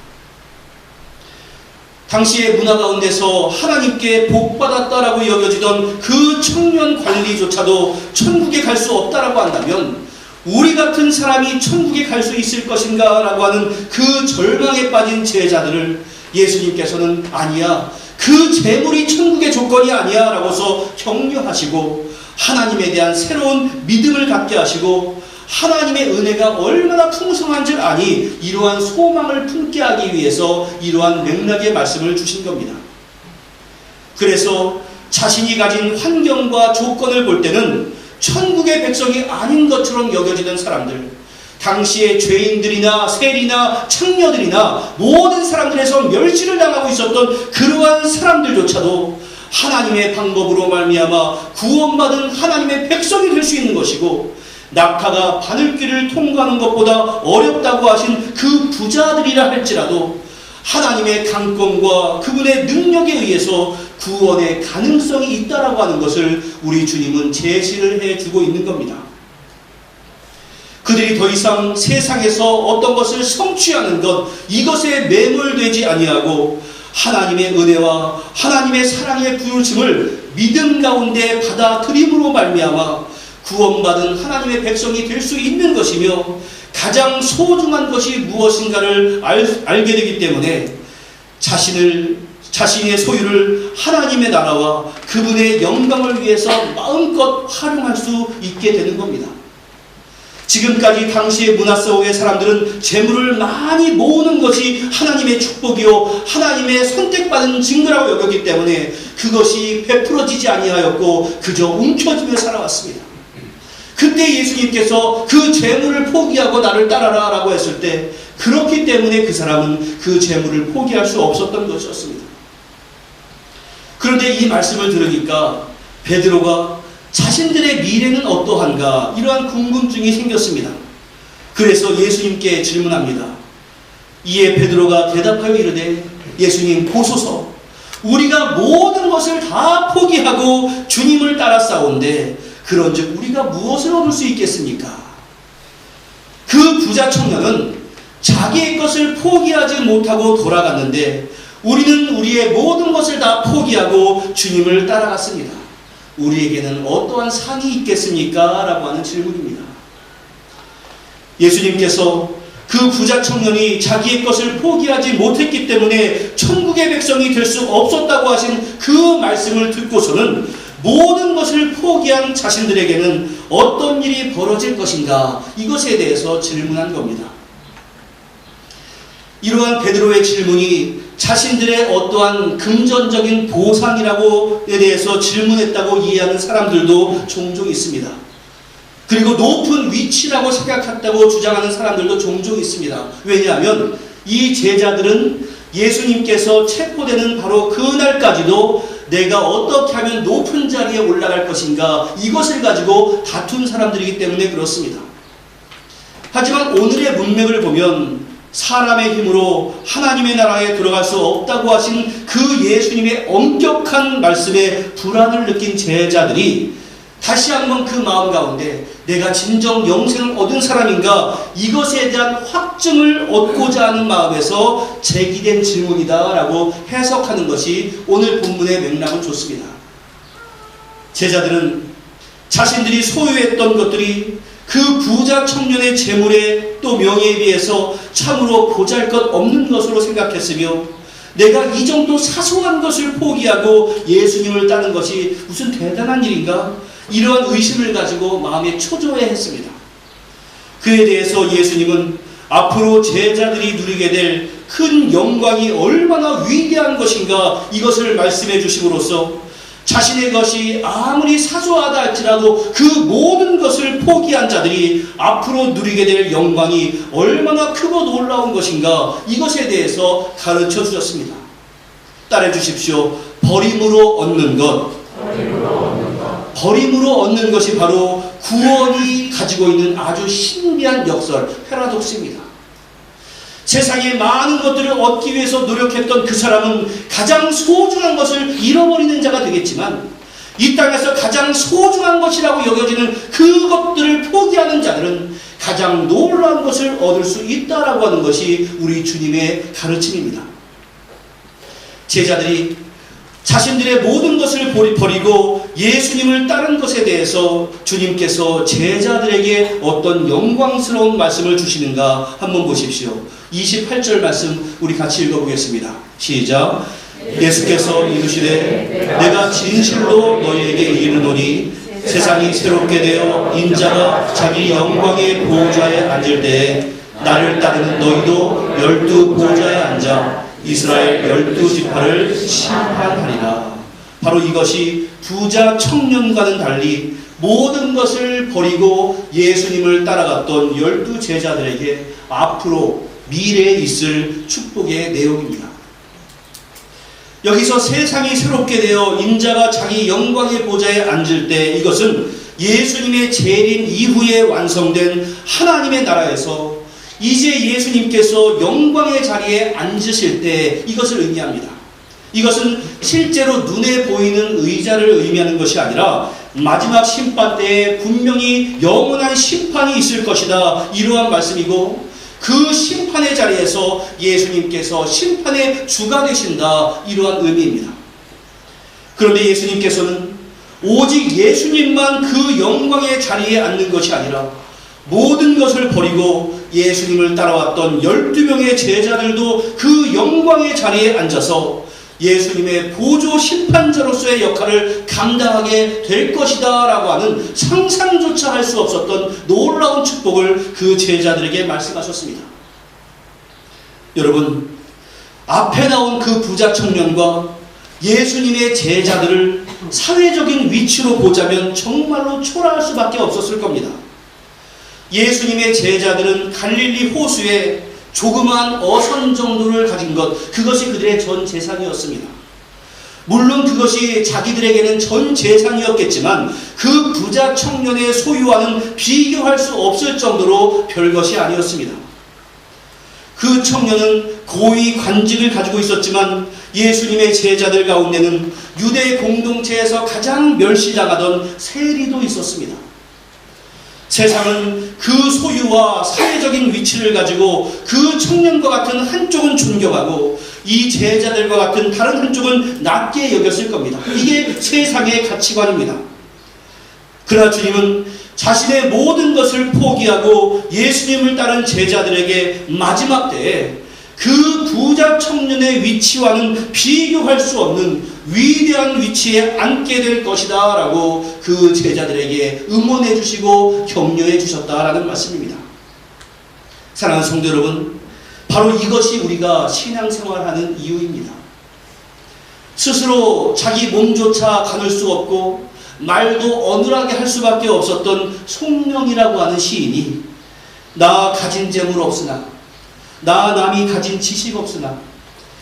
당시의 문화 가운데서 하나님께 복받았다라고 여겨지던 그 청년 관리조차도 천국에 갈 수 없다라고 한다면 우리 같은 사람이 천국에 갈 수 있을 것인가 라고 하는 그 절망에 빠진 제자들을 예수님께서는 아니야, 그 재물이 천국의 조건이 아니야 라고서 격려하시고 하나님에 대한 새로운 믿음을 갖게 하시고 하나님의 은혜가 얼마나 풍성한 줄 아니 이러한 소망을 품게 하기 위해서 이러한 맥락의 말씀을 주신 겁니다. 그래서 자신이 가진 환경과 조건을 볼 때는 천국의 백성이 아닌 것처럼 여겨지던 사람들, 당시의 죄인들이나 세리나 창녀들이나 모든 사람들에서 멸시를 당하고 있었던 그러한 사람들조차도 하나님의 방법으로 말미암아 구원받은 하나님의 백성이 될 수 있는 것이고, 낙타가 바늘길을 통과하는 것보다 어렵다고 하신 그 부자들이라 할지라도 하나님의 강권과 그분의 능력에 의해서 구원의 가능성이 있다라고 하는 것을 우리 주님은 제시를 해주고 있는 겁니다. 그들이 더 이상 세상에서 어떤 것을 성취하는 것, 이것에 매몰되지 아니하고 하나님의 은혜와 하나님의 사랑의 부르심을 믿음 가운데 받아들임으로 말미암아 구원받은 하나님의 백성이 될 수 있는 것이며, 가장 소중한 것이 무엇인가를 알게 되기 때문에 자신의 소유를 하나님의 나라와 그분의 영광을 위해서 마음껏 활용할 수 있게 되는 겁니다. 지금까지 당시의 문화 속의 사람들은 재물을 많이 모으는 것이 하나님의 축복이요 하나님의 선택받은 증거라고 여겼기 때문에 그것이 베풀어지지 아니하였고 그저 움켜쥐며 살아왔습니다. 그때 예수님께서 그 재물을 포기하고 나를 따라라 라고 했을 때, 그렇기 때문에 그 사람은 그 재물을 포기할 수 없었던 것이었습니다. 그런데 이 말씀을 들으니까 베드로가 자신들의 미래는 어떠한가 이러한 궁금증이 생겼습니다. 그래서 예수님께 질문합니다. 이에 베드로가 대답하여 이르되, 예수님 보소서, 우리가 모든 것을 다 포기하고 주님을 따라 싸운데 그런즉 우리가 무엇을 얻을 수 있겠습니까? 그 부자 청년은 자기의 것을 포기하지 못하고 돌아갔는데 우리는 우리의 모든 것을 다 포기하고 주님을 따라갔습니다. 우리에게는 어떠한 상이 있겠습니까? 라고 하는 질문입니다. 예수님께서 그 부자 청년이 자기의 것을 포기하지 못했기 때문에 천국의 백성이 될 수 없었다고 하신 그 말씀을 듣고서는 모든 것을 포기한 자신들에게는 어떤 일이 벌어질 것인가, 이것에 대해서 질문한 겁니다. 이러한 베드로의 질문이 자신들의 어떠한 금전적인 보상이라고에 대해서 질문했다고 이해하는 사람들도 종종 있습니다. 그리고 높은 위치라고 생각했다고 주장하는 사람들도 종종 있습니다. 왜냐하면 이 제자들은 예수님께서 체포되는 바로 그날까지도 내가 어떻게 하면 높은 자리에 올라갈 것인가, 이것을 가지고 다툰 사람들이기 때문에 그렇습니다. 하지만 오늘의 문맥을 보면 사람의 힘으로 하나님의 나라에 들어갈 수 없다고 하신 그 예수님의 엄격한 말씀에 불안을 느낀 제자들이 다시 한번 그 마음 가운데 내가 진정 영생을 얻은 사람인가, 이것에 대한 확증을 얻고자 하는 마음에서 제기된 질문이다 라고 해석하는 것이 오늘 본문의 맥락은 좋습니다. 제자들은 자신들이 소유했던 것들이 그 부자 청년의 재물에 또 명예에 비해서 참으로 보잘것없는 것으로 생각했으며, 내가 이 정도 사소한 것을 포기하고 예수님을 따르는 것이 무슨 대단한 일인가, 이러한 의심을 가지고 마음에 초조해했습니다. 그에 대해서 예수님은 앞으로 제자들이 누리게 될 큰 영광이 얼마나 위대한 것인가, 이것을 말씀해 주심으로써 자신의 것이 아무리 사소하다 할지라도 그 모든 것을 포기한 자들이 앞으로 누리게 될 영광이 얼마나 크고 놀라운 것인가, 이것에 대해서 가르쳐 주셨습니다. 따라 주십시오. 버림으로 얻는 것. 버림으로 얻는 것이 바로 구원이 가지고 있는 아주 신비한 역설, 패러독스입니다. 세상에 많은 것들을 얻기 위해서 노력했던 그 사람은 가장 소중한 것을 잃어버리는 자가 되겠지만, 이 땅에서 가장 소중한 것이라고 여겨지는 그것들을 포기하는 자들은 가장 놀라운 것을 얻을 수 있다라고 하는 것이 우리 주님의 가르침입니다. 제자들이 자신들의 모든 것을 버리고 예수님을 따른 것에 대해서 주님께서 제자들에게 어떤 영광스러운 말씀을 주시는가 한번 보십시오. 28절 말씀 우리 같이 읽어보겠습니다. 시작. 예수께서 이르시되 내가 진실로 너희에게 이르노니 세상이 새롭게 되어 인자가 자기 영광의 보좌에 앉을 때에 나를 따르는 너희도 12 보좌에 앉아 이스라엘 12지파를 심판하리라. 바로 이것이 부자 청년과는 달리 모든 것을 버리고 예수님을 따라갔던 12 제자들에게 앞으로 미래에 있을 축복의 내용입니다. 여기서 세상이 새롭게 되어 인자가 자기 영광의 보좌에 앉을 때, 이것은 예수님의 재림 이후에 완성된 하나님의 나라에서 이제 예수님께서 영광의 자리에 앉으실 때 이것을 의미합니다. 이것은 실제로 눈에 보이는 의자를 의미하는 것이 아니라 마지막 심판 때에 분명히 영원한 심판이 있을 것이다, 이러한 말씀이고, 그 심판의 자리에서 예수님께서 심판의 주가 되신다, 이러한 의미입니다. 그런데 예수님께서는 오직 예수님만 그 영광의 자리에 앉는 것이 아니라 모든 것을 버리고 예수님을 따라왔던 12명의 제자들도 그 영광의 자리에 앉아서 예수님의 보조 심판자로서의 역할을 감당하게 될 것이다 라고 하는 상상조차 할 수 없었던 놀라운 축복을 그 제자들에게 말씀하셨습니다. 여러분, 앞에 나온 그 부자 청년과 예수님의 제자들을 사회적인 위치로 보자면 정말로 초라할 수밖에 없었을 겁니다. 예수님의 제자들은 갈릴리 호수에 조그만 어선 정도를 가진 것, 그것이 그들의 전 재산이었습니다. 물론 그것이 자기들에게는 전 재산이었겠지만 그 부자 청년의 소유와는 비교할 수 없을 정도로 별것이 아니었습니다. 그 청년은 고위 관직을 가지고 있었지만 예수님의 제자들 가운데는 유대 공동체에서 가장 멸시당하던 세리도 있었습니다. 세상은 그 소유와 사회적인 위치를 가지고 그 청년과 같은 한쪽은 존경하고 이 제자들과 같은 다른 한쪽은 낮게 여겼을 겁니다. 이게 세상의 가치관입니다. 그러나 주님은 자신의 모든 것을 포기하고 예수님을 따른 제자들에게 마지막 때에 그 부자 청년의 위치와는 비교할 수 없는 위대한 위치에 앉게 될 것이다 라고 그 제자들에게 응원해 주시고 격려해 주셨다라는 말씀입니다. 사랑하는 성도 여러분, 바로 이것이 우리가 신앙생활하는 이유입니다. 스스로 자기 몸조차 가눌 수 없고 말도 어눌하게 할 수밖에 없었던 송명이라고 하는 시인이 나 가진 재물 없으나, 나 남이 가진 지식 없으나,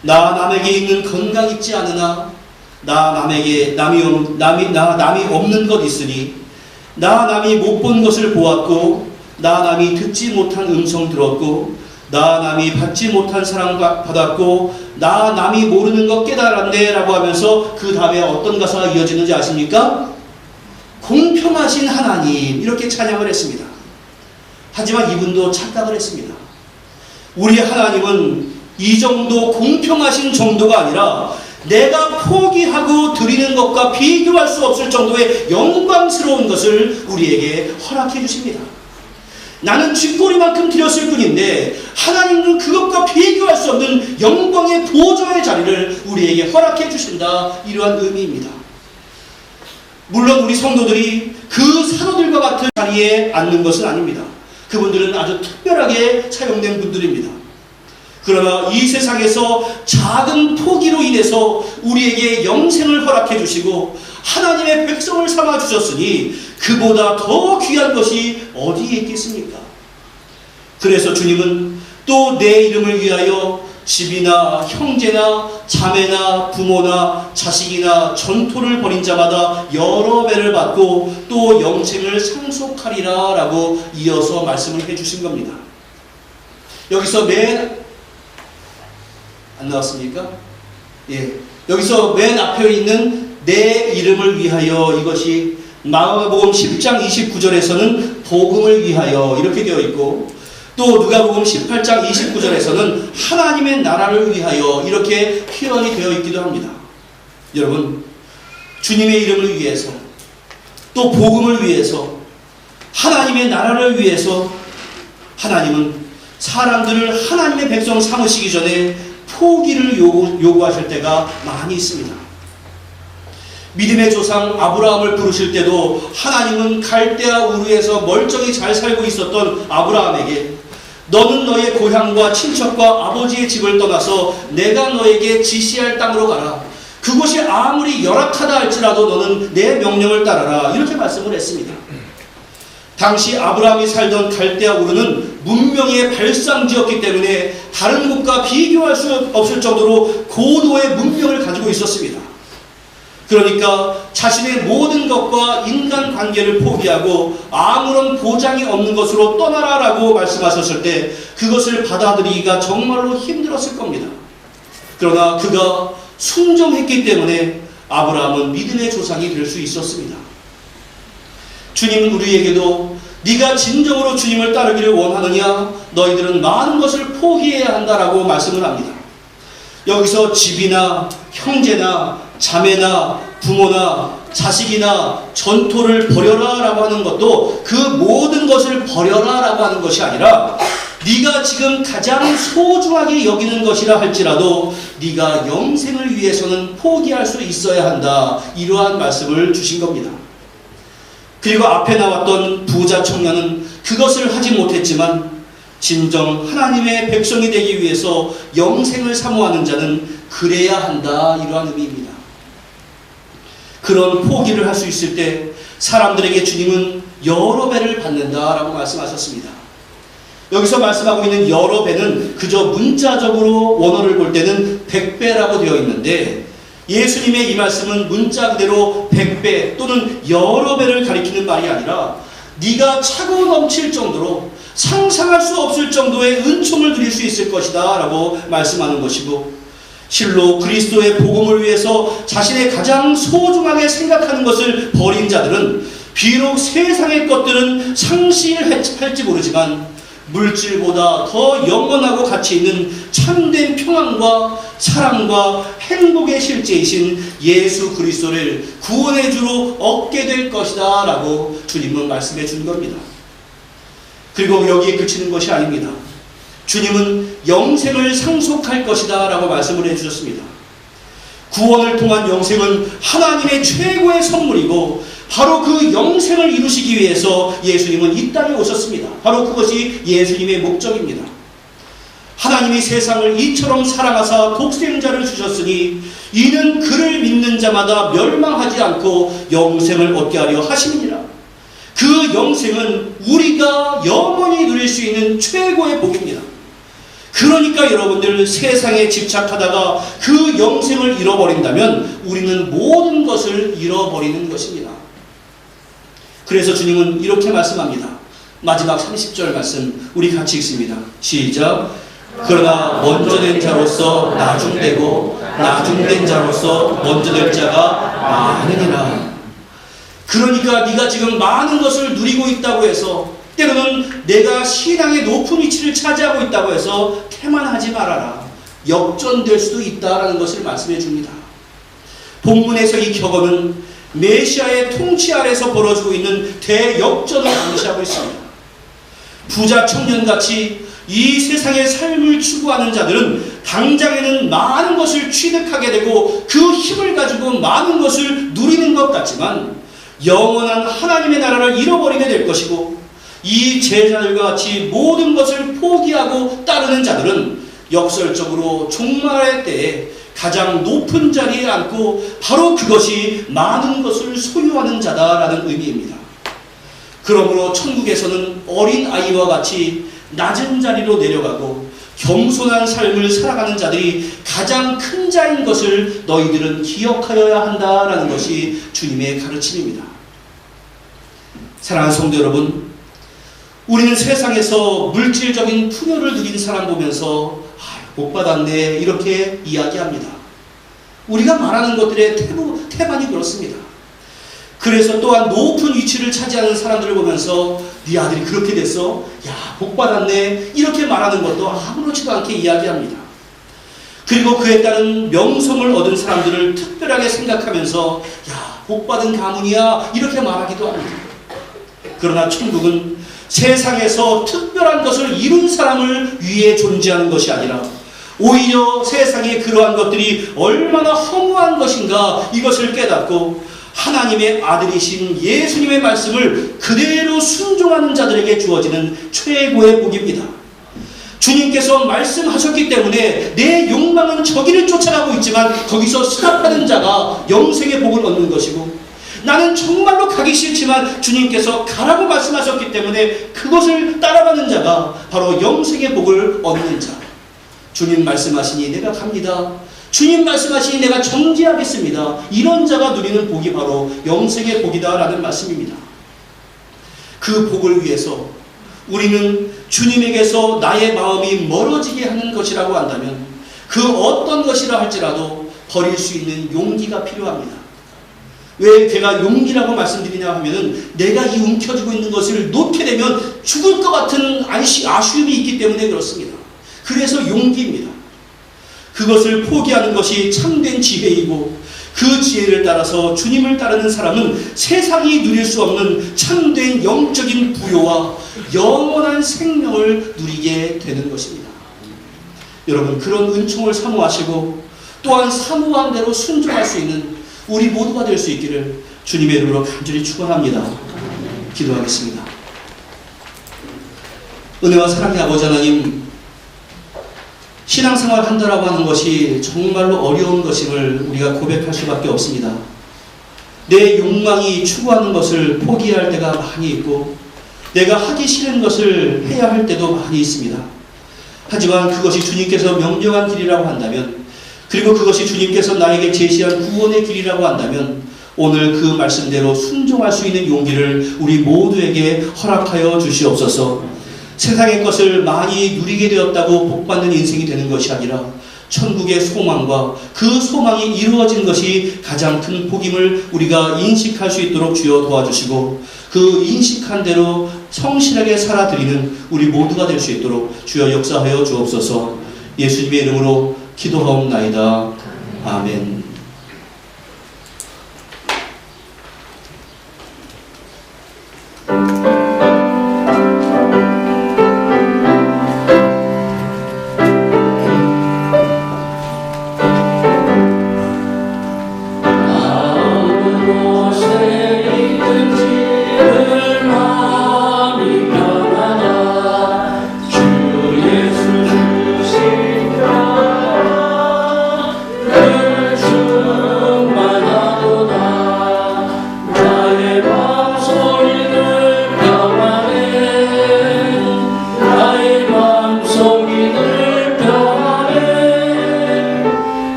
나 남에게 있는 건강 있지 않으나, 나 남에게 남이 없는 것 있으니, 나 남이 못 본 것을 보았고, 나 남이 듣지 못한 음성 들었고, 나 남이 받지 못한 사랑 받았고, 나 남이 모르는 것 깨달았네 라고 하면서 그 다음에 어떤 가사가 이어지는지 아십니까? 공평하신 하나님, 이렇게 찬양을 했습니다. 하지만 이분도 착각을 했습니다. 우리 하나님은 이 정도 공평하신 정도가 아니라 내가 포기하고 드리는 것과 비교할 수 없을 정도의 영광스러운 것을 우리에게 허락해 주십니다. 나는 쥐꼬리만큼 드렸을 뿐인데 하나님은 그것과 비교할 수 없는 영광의 보좌의 자리를 우리에게 허락해 주신다, 이러한 의미입니다. 물론 우리 성도들이 그 사도들과 같은 자리에 앉는 것은 아닙니다. 그분들은 아주 특별하게 사용된 분들입니다. 그러나 이 세상에서 작은 포기로 인해서 우리에게 영생을 허락해 주시고 하나님의 백성을 삼아 주셨으니 그보다 더 귀한 것이 어디에 있겠습니까? 그래서 주님은 또 내 이름을 위하여 집이나 형제나 자매나 부모나 자식이나 전토를 벌인 자마다 여러 배를 받고 또 영생을 상속하리라 라고 이어서 말씀을 해주신 겁니다. 여기서 안 나왔습니까? 예. 여기서 맨 앞에 있는 내 이름을 위하여, 이것이 마가복음 10장 29절에서는 복음을 위하여 이렇게 되어 있고, 또 누가복음 18장 29절에서는 하나님의 나라를 위하여 이렇게 표현이 되어 있기도 합니다. 여러분, 주님의 이름을 위해서, 또 복음을 위해서, 하나님의 나라를 위해서 하나님은 사람들을 하나님의 백성 삼으시기 전에 포기를 요구하실 때가 많이 있습니다. 믿음의 조상 아브라함을 부르실 때도 하나님은 갈대아 우르에서 멀쩡히 잘 살고 있었던 아브라함에게 너는 너의 고향과 친척과 아버지의 집을 떠나서 내가 너에게 지시할 땅으로 가라. 그곳이 아무리 열악하다 할지라도 너는 내 명령을 따르라. 이렇게 말씀을 했습니다. 당시 아브라함이 살던 갈대아 우르는 문명의 발상지였기 때문에 다른 곳과 비교할 수 없을 정도로 고도의 문명을 가지고 있었습니다. 그러니까 자신의 모든 것과 인간관계를 포기하고 아무런 보장이 없는 것으로 떠나라라고 말씀하셨을 때 그것을 받아들이기가 정말로 힘들었을 겁니다. 그러나 그가 순종했기 때문에 아브라함은 믿음의 조상이 될 수 있었습니다. 주님은 우리에게도 네가 진정으로 주님을 따르기를 원하느냐? 너희들은 많은 것을 포기해야 한다라고 말씀을 합니다. 여기서 집이나 형제나 자매나 부모나 자식이나 전토를 버려라 라고 하는 것도 그 모든 것을 버려라 라고 하는 것이 아니라 네가 지금 가장 소중하게 여기는 것이라 할지라도 네가 영생을 위해서는 포기할 수 있어야 한다. 이러한 말씀을 주신 겁니다. 그리고 앞에 나왔던 부자 청년은 그것을 하지 못했지만 진정 하나님의 백성이 되기 위해서 영생을 사모하는 자는 그래야 한다. 이러한 의미입니다. 그런 포기를 할 수 있을 때 사람들에게 주님은 여러 배를 받는다라고 말씀하셨습니다. 여기서 말씀하고 있는 여러 배는 그저 문자적으로 원어를 볼 때는 100배라고 되어 있는데 예수님의 이 말씀은 문자 그대로 100배 또는 여러 배를 가리키는 말이 아니라 네가 차고 넘칠 정도로 상상할 수 없을 정도의 은총을 드릴 수 있을 것이다 라고 말씀하는 것이고 실로 그리스도의 복음을 위해서 자신의 가장 소중하게 생각하는 것을 버린 자들은 비록 세상의 것들은 상실할지 모르지만 물질보다 더 영원하고 가치 있는 참된 평안과 사랑과 행복의 실제이신 예수 그리스도를 구원의 주로 얻게 될 것이다 라고 주님은 말씀해 준 겁니다. 그리고 여기에 그치는 것이 아닙니다. 주님은 영생을 상속할 것이다 라고 말씀을 해주셨습니다. 구원을 통한 영생은 하나님의 최고의 선물이고 바로 그 영생을 이루시기 위해서 예수님은 이 땅에 오셨습니다. 바로 그것이 예수님의 목적입니다. 하나님이 세상을 이처럼 사랑하사 독생자를 주셨으니 이는 그를 믿는 자마다 멸망하지 않고 영생을 얻게 하려 하심이니라. 그 영생은 우리가 영원히 누릴 수 있는 최고의 복입니다. 그러니까 여러분들 세상에 집착하다가 그 영생을 잃어버린다면 우리는 모든 것을 잃어버리는 것입니다. 그래서 주님은 이렇게 말씀합니다. 마지막 30절 말씀 우리 같이 읽습니다. 시작. 그러나 먼저 된 자로서 나중되고 나중된 자로서 먼저 될 자가 많으니라. 그러니까 네가 지금 많은 것을 누리고 있다고 해서 때로는 내가 신앙의 높은 위치를 차지하고 있다고 해서 태만하지 말아라. 역전될 수도 있다라는 것을 말씀해 줍니다. 본문에서 이 격언은 메시아의 통치 아래서 벌어지고 있는 대역전을 암시하고 있습니다. 부자 청년같이 이 세상의 삶을 추구하는 자들은 당장에는 많은 것을 취득하게 되고 그 힘을 가지고 많은 것을 누리는 것 같지만 영원한 하나님의 나라를 잃어버리게 될 것이고 이 제자들과 같이 모든 것을 포기하고 따르는 자들은 역설적으로 종말의 때에 가장 높은 자리에 앉고 바로 그것이 많은 것을 소유하는 자다라는 의미입니다. 그러므로 천국에서는 어린 아이와 같이 낮은 자리로 내려가고 겸손한 삶을 살아가는 자들이 가장 큰 자인 것을 너희들은 기억하여야 한다라는 것이 주님의 가르침입니다. 사랑하는 성도 여러분, 우리는 세상에서 물질적인 풍요를 누린 사람 보면서 복 받았네 이렇게 이야기합니다. 우리가 말하는 것들의 태반이 그렇습니다. 그래서 또한 높은 위치를 차지하는 사람들을 보면서 네 아들이 그렇게 됐어? 야, 복 받았네 이렇게 말하는 것도 아무렇지도 않게 이야기합니다. 그리고 그에 따른 명성을 얻은 사람들을 특별하게 생각하면서 야, 복 받은 가문이야 이렇게 말하기도 합니다. 그러나 천국은 세상에서 특별한 것을 이룬 사람을 위해 존재하는 것이 아니라 오히려 세상의 그러한 것들이 얼마나 허무한 것인가 이것을 깨닫고 하나님의 아들이신 예수님의 말씀을 그대로 순종하는 자들에게 주어지는 최고의 복입니다. 주님께서 말씀하셨기 때문에 내 욕망은 저기를 쫓아가고 있지만 거기서 수납하는 자가 영생의 복을 얻는 것이고, 나는 정말로 가기 싫지만 주님께서 가라고 말씀하셨기 때문에 그것을 따라가는 자가 바로 영생의 복을 얻는 자. 주님 말씀하시니 내가 갑니다. 주님 말씀하시니 내가 정지하겠습니다. 이런 자가 누리는 복이 바로 영생의 복이다라는 말씀입니다. 그 복을 위해서 우리는 주님에게서 나의 마음이 멀어지게 하는 것이라고 한다면 그 어떤 것이라 할지라도 버릴 수 있는 용기가 필요합니다. 왜 제가 용기라고 말씀드리냐 하면은 내가 이 움켜쥐고 있는 것을 놓게 되면 죽을 것 같은 아쉬움이 있기 때문에 그렇습니다. 그래서 용기입니다. 그것을 포기하는 것이 참된 지혜이고, 그 지혜를 따라서 주님을 따르는 사람은 세상이 누릴 수 없는 참된 영적인 부요와 영원한 생명을 누리게 되는 것입니다. 여러분, 그런 은총을 사모하시고 또한 사모한 대로 순종할 수 있는 우리 모두가 될 수 있기를 주님의 이름으로 간절히 축원합니다. 기도하겠습니다. 은혜와 사랑의 아버지 하나님, 신앙생활 한다라고 하는 것이 정말로 어려운 것임을 우리가 고백할 수밖에 없습니다. 내 욕망이 추구하는 것을 포기해야 할 때가 많이 있고, 내가 하기 싫은 것을 해야 할 때도 많이 있습니다. 하지만 그것이 주님께서 명령한 길이라고 한다면, 그리고 그것이 주님께서 나에게 제시한 구원의 길이라고 한다면 오늘 그 말씀대로 순종할 수 있는 용기를 우리 모두에게 허락하여 주시옵소서. 세상의 것을 많이 누리게 되었다고 복받는 인생이 되는 것이 아니라 천국의 소망과 그 소망이 이루어진 것이 가장 큰 복임을 우리가 인식할 수 있도록 주여 도와주시고, 그 인식한 대로 성실하게 살아드리는 우리 모두가 될 수 있도록 주여 역사하여 주옵소서. 예수님의 이름으로 기도하옵나이다. 아멘.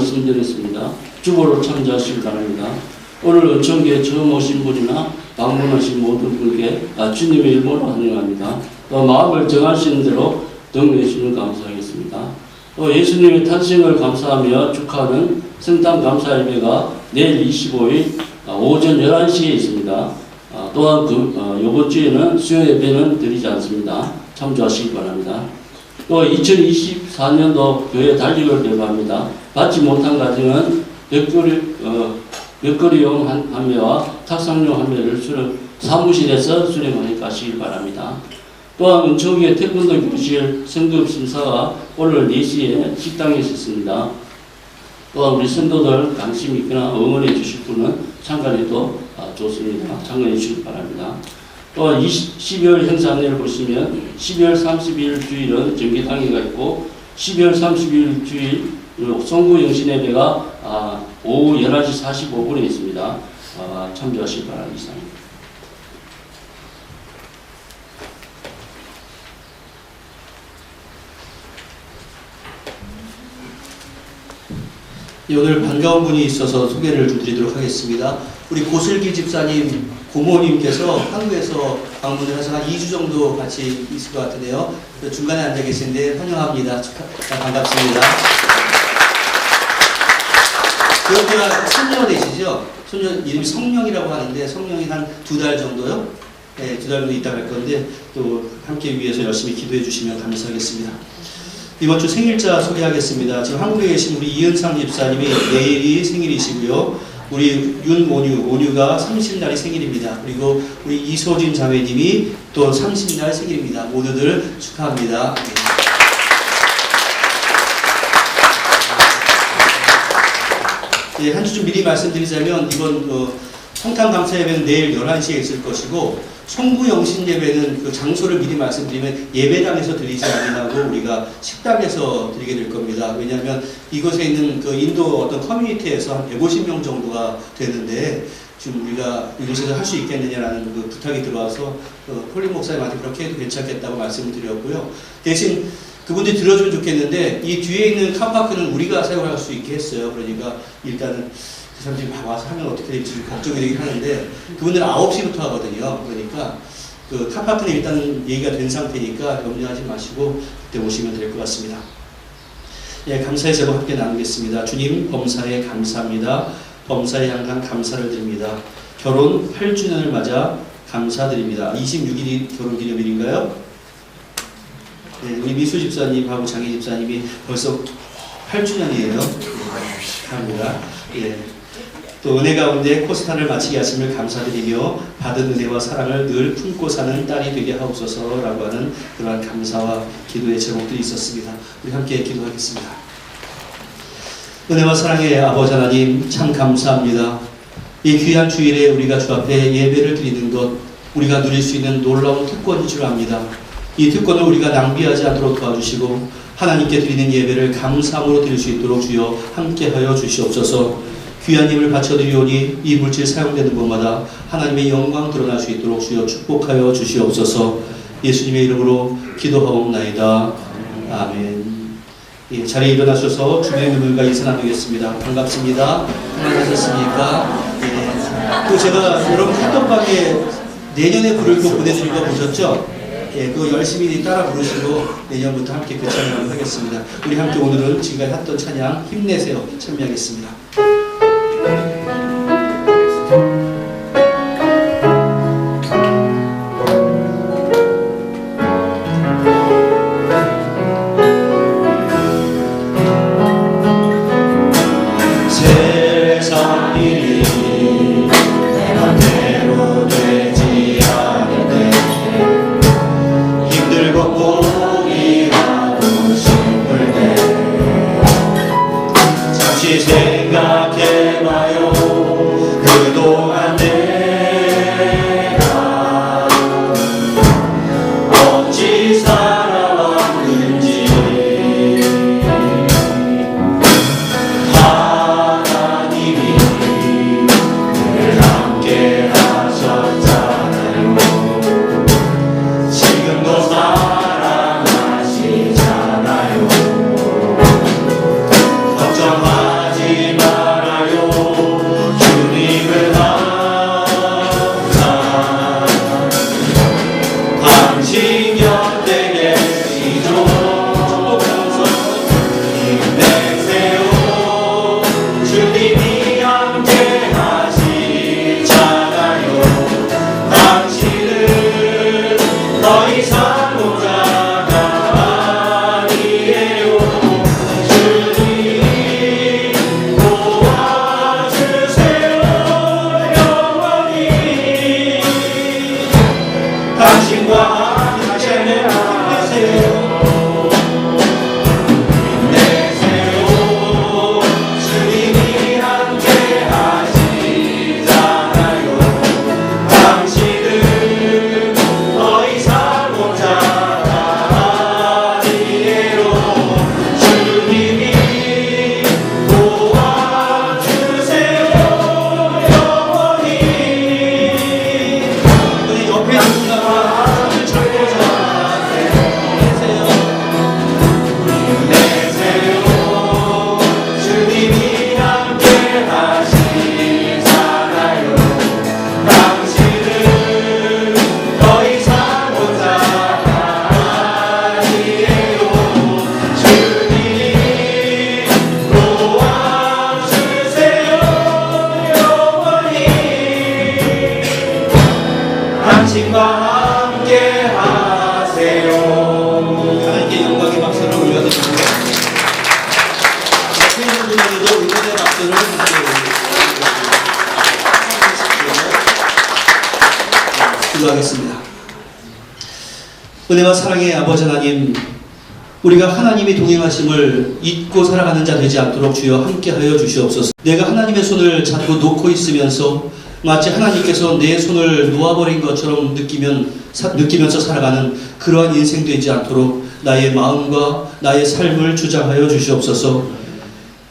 말씀드렸습니다. 주보로 참조하시기 바랍니다. 오늘 은총교에 처음 오신 분이나 방문하신 모든 분께 주님의 일모로 환영합니다. 또 마음을 정하시는 대로 등록해 주시면 감사하겠습니다. 또 예수님의 탄생을 감사하며 축하하는 성탄 감사 예배가 내일 25일 오전 11시에 있습니다. 또한 이번 주에는 수요 예배는 드리지 않습니다. 참조하시기 바랍니다. 또 2024년도 교회 달력을 배부합니다. 받지 못한 가정은 벽걸이용 판매와 탁상용 판매를 사무실에서 수령하여 가시길 바랍니다. 또한 은총교회 태권도 교실 성급 심사가 오늘 4시에 식당에 있었습니다. 또한 우리 성도들 관심 있거나 응원해 주실 분은 참관해도 좋습니다. 참관해 주시기 바랍니다. 또 12월 행사 안내를 보시면 12월 30일 주일은 정기당회가 있고 12월 30일 주일 송구 영신예배가 오후 11시 45분에 있습니다. 참조하시기 바랍니다. 오늘 반가운 분이 있어서 소개를 좀 드리도록 하겠습니다. 우리 고슬기 집사님 고모님께서 한국에서 방문을 해서 한 2주 정도 같이 있을 것 같은데요. 중간에 앉아 계신데 환영합니다. 반갑습니다. 그런데가 손녀되시죠? 손녀 이름이 성령이라고 하는데 성령이 한 2달 정도요? 네, 2달 정도 있다 갈 건데 또 함께 위해서 열심히 기도해 주시면 감사하겠습니다. 이번 주 생일자 소개하겠습니다. 지금 한국에 계신 우리 이은상 집사님이 내일이 생일이시고요. 우리 오뉴가 30날이 생일입니다. 그리고 우리 이소진 자매님이 또 30날 생일입니다. 모두들 축하합니다. 네, 한 주 좀 미리 말씀드리자면 이번 성탄 감사 예배는 내일 11시에 있을 것이고 송구 영신 예배는 그 장소를 미리 말씀드리면 예배당에서 드리지 아니하고 우리가 식당에서 드리게 될 겁니다. 왜냐하면 이곳에 있는 그 인도 어떤 커뮤니티에서 한 150명 정도가 되는데 지금 우리가 이곳에서 할 수 있겠느냐라는 그 부탁이 들어와서 폴린 목사님한테 그렇게 해도 괜찮겠다고 말씀을 드렸고요. 대신 그분들이 들어주면 좋겠는데 이 뒤에 있는 카파크는 우리가 사용할 수 있게 했어요. 그러니까 일단은 그 사람들이 와서 하면 어떻게 될지 걱정이 되긴 하는데 그분들은 9시부터 하거든요. 그러니까 그 카파크는 일단 얘기가 된 상태니까 염려하지 마시고 그때 오시면 될 것 같습니다. 예, 감사의 제목 함께 나누겠습니다. 주님 범사에 감사합니다. 범사에 향한 감사를 드립니다. 결혼 8주년을 맞아 감사드립니다. 26일이 결혼기념일인가요? 네, 우리 미수 집사님하고 장희 집사님이 벌써 8주년이에요. 감사합니다. 예. 또 은혜 가운데 코스타를 마치게 하심을 감사드리며 받은 은혜와 사랑을 늘 품고 사는 딸이 되게 하옵소서라고 하는 그러한 감사와 기도의 제목들이 있었습니다. 우리 함께 기도하겠습니다. 은혜와 사랑의 아버지 하나님 참 감사합니다. 이 귀한 주일에 우리가 주 앞에 예배를 드리는 것 우리가 누릴 수 있는 놀라운 특권인 줄 압니다. 이 특권을 우리가 낭비하지 않도록 도와주시고 하나님께 드리는 예배를 감사함으로 드릴 수 있도록 주여 함께하여 주시옵소서. 귀한 힘을 바쳐드리오니 이 물질 사용되는 곳마다 하나님의 영광 드러날 수 있도록 주여 축복하여 주시옵소서. 예수님의 이름으로 기도하옵나이다. 아멘. 예, 자리에 일어나셔서 주님의 눈물과 인사 나누겠습니다. 반갑습니다. 평안하셨습니까? 예, 또 제가 여러분 핫도방에 내년에 부를 거 보내드린 거 보셨죠? 예, 그거 열심히 따라 부르시고 내년부터 함께 그 찬양을 하겠습니다. 우리 함께 오늘은 지금까지 했던 찬양 힘내세요 참여하겠습니다. 세상 일이 내 맘대로 되지 않는데 힘들고 포기하고 싶을 때 잠시 생각 기도하겠습니다. 은혜와 사랑의 아버지 하나님, 우리가 하나님의 동행하심을 잊고 살아가는 자 되지 않도록 주여 함께하여 주시옵소서. 내가 하나님의 손을 잡고 놓고 있으면서 마치 하나님께서 내 손을 놓아버린 것처럼 느끼면서 살아가는 그러한 인생 되지 않도록 나의 마음과 나의 삶을 주장하여 주시옵소서.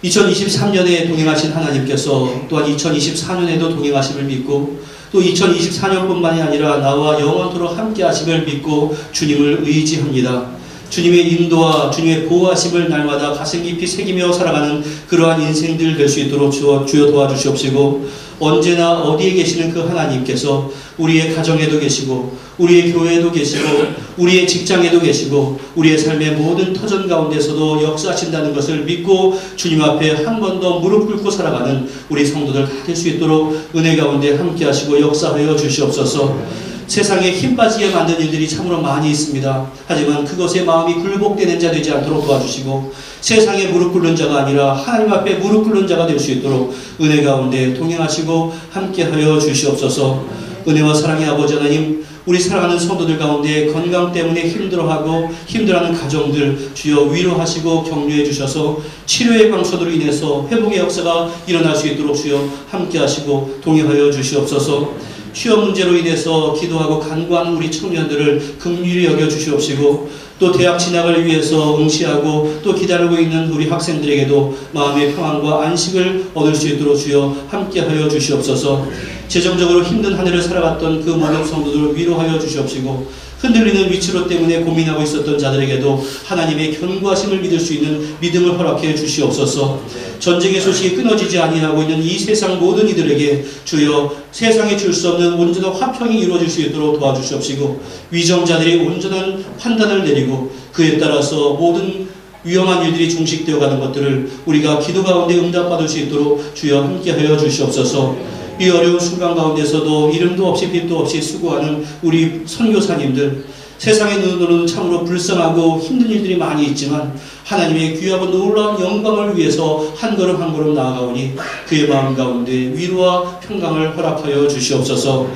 2023년에 동행하신 하나님께서 또한 2024년에도 동행하심을 믿고 또 2024년뿐만이 아니라 나와 영원토록 함께 하심을 믿고 주님을 의지합니다. 주님의 인도와 주님의 보호하심을 날마다 가슴 깊이 새기며 살아가는 그러한 인생들 될 수 있도록 주여 도와주시옵시고, 언제나 어디에 계시는 그 하나님께서 우리의 가정에도 계시고 우리의 교회에도 계시고 우리의 직장에도 계시고 우리의 삶의 모든 터전 가운데서도 역사하신다는 것을 믿고 주님 앞에 한 번 더 무릎 꿇고 살아가는 우리 성도들 다 될 수 있도록 은혜 가운데 함께 하시고 역사하여 주시옵소서. 세상에 힘 빠지게 만든 일들이 참으로 많이 있습니다. 하지만 그것에 마음이 굴복되는 자 되지 않도록 도와주시고, 세상에 무릎 꿇는 자가 아니라 하나님 앞에 무릎 꿇는 자가 될 수 있도록 은혜 가운데 동행하시고 함께하여 주시옵소서. 은혜와 사랑의 아버지 하나님, 우리 사랑하는 성도들 가운데 건강 때문에 힘들어하는 가정들 주여 위로하시고 격려해 주셔서 치료의 방법으로 인해서 회복의 역사가 일어날 수 있도록 주여 함께하시고 동행하여 주시옵소서. 취업 문제로 인해서 기도하고 간구하는 우리 청년들을 긍휼히 여겨 주시옵시고, 또 대학 진학을 위해서 응시하고 또 기다리고 있는 우리 학생들에게도 마음의 평안과 안식을 얻을 수 있도록 주여 함께하여 주시옵소서. 재정적으로 힘든 한 해를 살아갔던 그 모든 성도들을 위로하여 주시옵시고, 흔들리는 위치로 때문에 고민하고 있었던 자들에게도 하나님의 견고하심을 믿을 수 있는 믿음을 허락해 주시옵소서. 전쟁의 소식이 끊어지지 아니하고 있는 이 세상 모든 이들에게 주여 세상에 줄 수 없는 온전한 화평이 이루어질 수 있도록 도와주시옵시고, 위정자들이 온전한 판단을 내리고 그에 따라서 모든 위험한 일들이 종식되어 가는 것들을 우리가 기도 가운데 응답받을 수 있도록 주여 함께하여 주시옵소서. 이 어려운 순간 가운데서도 이름도 없이 빛도 없이 수고하는 우리 선교사님들, 세상의 눈으로는 참으로 불쌍하고 힘든 일들이 많이 있지만 하나님의 귀하고 놀라운 영광을 위해서 한 걸음 한 걸음 나아가오니 그의 마음 가운데 위로와 평강을 허락하여 주시옵소서.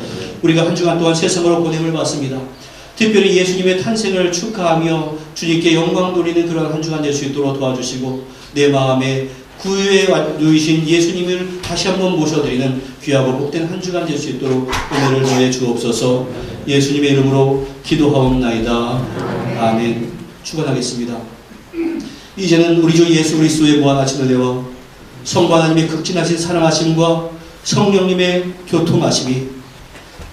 우리가 한 주간 동안 세상으로 보냄을 받습니다. 특별히 예수님의 탄생을 축하하며 주님께 영광 돌리는 그런 한 주간 될 수 있도록 도와주시고, 내 마음에 구유에 누이신 예수님을 다시 한번 모셔드리는 귀하고 복된 한 주간 될 수 있도록 은혜를 더해 주옵소서. 예수님의 이름으로 기도하옵나이다. 아멘. 축원하겠습니다. 이제는 우리 주 예수 그리스도의 무한하신 은혜와 성부 하나님의 극진하신 사랑하심과 성령님의 교통하심이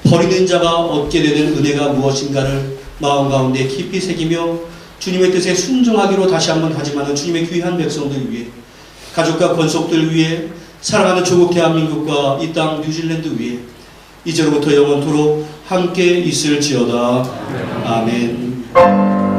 버리는 자가 얻게 되는 은혜가 무엇인가를 마음 가운데 깊이 새기며 주님의 뜻에 순종하기로 다시 한번 다짐하는 주님의 귀한 백성들 위해, 가족과 권속들 위해, 사랑하는 조국 대한민국과 이 땅 뉴질랜드 위해 이제로부터 영원토록 함께 있을지어다. 아멘.